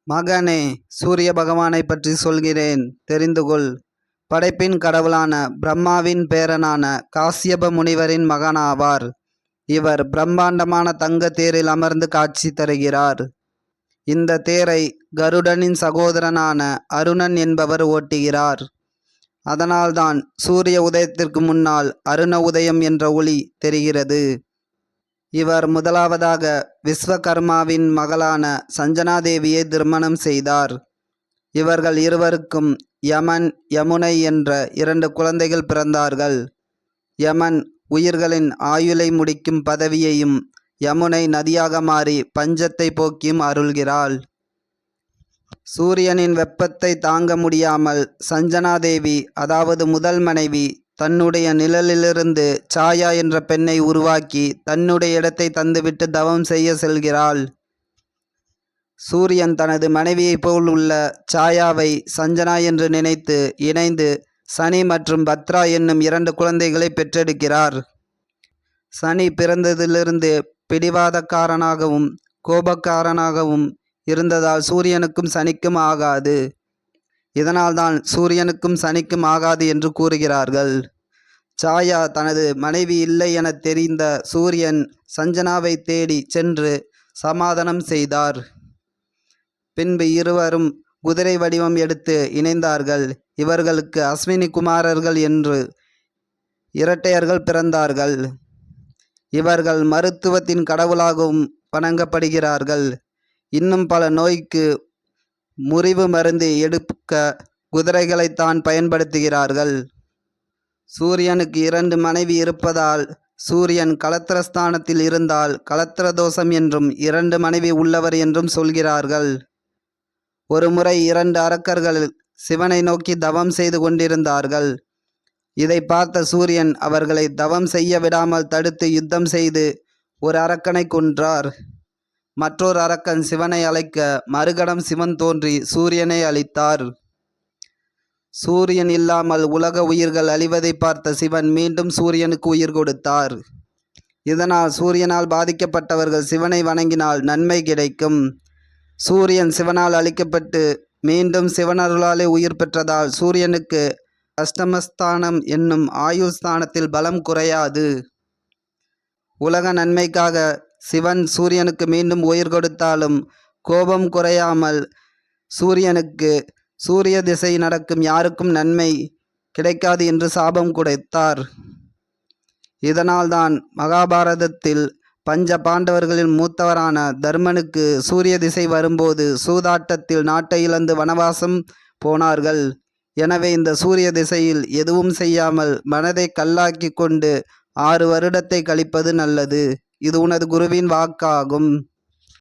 மகனே, சூரிய பகவானைப் பற்றி சொல்கிறேன், தெரிந்து கொள். படைப்பின் கடவுளான பிரம்மாவின் பேரனான காஸ்யப முனிவரின் மகனாவார். இவர் பிரம்மாண்டமான தங்க தேரில் அமர்ந்து காட்சி தருகிறார். இந்த தேரை கருடனின் சகோதரனான அருணன் என்பவர் ஓட்டுகிறார். அதனால்தான் சூரிய உதயத்திற்கு முன்னால் அருண உதயம் என்ற ஒளி தெரிகிறது. இவர் முதலாவதாக விஸ்வகர்மாவின் மகளான சஞ்சனாதேவியை திருமணம் செய்தார். இவர்கள் இருவருக்கும் யமன், யமுனை என்ற 2 குழந்தைகள் பிறந்தார்கள். யமன் உயிர்களின் ஆயுளை முடிக்கும் பதவியையும், யமுனை நதியாக மாறி பஞ்சத்தை போக்கியும் அருள்கிறாள். சூரியனின் வெப்பத்தை தாங்க முடியாமல் சஞ்சனாதேவி, அதாவது முதல் மனைவி, தன்னுடைய நிழலிலிருந்து சாயா என்ற பெண்ணை உருவாக்கி தன்னுடைய இடத்தை தந்துவிட்டு தவம் செய்ய செல்கிறாள். சூரியன் தனது மனைவியைப் போல் உள்ள சாயாவை சஞ்சனா என்று நினைத்து இணைந்து சனி மற்றும் பத்ரா என்னும் 2 குழந்தைகளை பெற்றெடுக்கிறார். சனி பிறந்ததிலிருந்து பிடிவாதக்காரனாகவும் கோபக்காரனாகவும் இருந்ததால் சூரியனுக்கும் சனிக்கும் ஆகாது. இதனால்தான் சூரியனுக்கும் சனிக்கும் ஆகாது என்று கூறுகிறார்கள். சாயா தனது மனைவி இல்லை என தெரிந்த சூரியன் சஞ்சனாவை தேடி சென்று சமாதானம் செய்தார். பின்பு இருவரும் குதிரை வடிவம் எடுத்து இணைந்தார்கள். இவர்களுக்கு அஸ்வினி குமாரர்கள் என்று இரட்டையர்கள் பிறந்தார்கள். இவர்கள் மருத்துவத்தின் கடவுளாகவும் வணங்கப்படுகிறார்கள். இன்னும் பல நோய்க்கு முறிவு மருந்து எடுக்க குதிரைகளைத்தான் பயன்படுத்துகிறார்கள். சூரியனுக்கு 2 மனைவி இருப்பதால் சூரியன் கலத்திரஸ்தானத்தில் இருந்தால் கலத்திர தோஷம் என்றும் 2 மனைவி உள்ளவர் என்றும் சொல்கிறார்கள். ஒரு முறை 2 அரக்கர்கள் சிவனை நோக்கி தவம் செய்து கொண்டிருந்தார்கள். இதை பார்த்த சூரியன் அவர்களை தவம் செய்ய விடாமல் தடுத்து யுத்தம் செய்து ஒரு அரக்கனை கொன்றார். மற்றொரு அரக்கன் சிவனை அழைக்க மறுகணம் சிவன் தோன்றி சூரியனை அழித்தார். சூரியன் இல்லாமல் உலக உயிர்கள் அழிவதை பார்த்த சிவன் மீண்டும் சூரியனுக்கு உயிர் கொடுத்தார். இதனால் சூரியனால் பாதிக்கப்பட்டவர்கள் சிவனை வணங்கினால் நன்மை கிடைக்கும். சூரியன் சிவனால் அழிக்கப்பட்டு மீண்டும் சிவனருளாலே உயிர் பெற்றதால் சூரியனுக்கு அஷ்டமஸ்தானம் என்னும் ஆயுள் ஸ்தானத்தில் பலம் குறையாது. உலக நன்மைக்காக சிவன் சூரியனுக்கு மீண்டும் உயிர் கொடுத்தாலும் கோபம் குறையாமல் சூரியனுக்கு சூரிய திசை நடக்கும் யாருக்கும் நன்மை கிடைக்காது என்று சாபம் கொடுத்தார். இதனால்தான் மகாபாரதத்தில் பஞ்ச பாண்டவர்களின் மூத்தவரான தர்மனுக்கு சூரிய திசை வரும்போது சூதாட்டத்தில் நாட்டை இழந்து வனவாசம் போனார்கள். எனவே இந்த சூரிய திசையில் எதுவும் செய்யாமல் மனதை கல்லாக்கி கொண்டு 6 வருடத்தை கழிப்பது நல்லது. இது உனது குருவின் வாக்காகும்.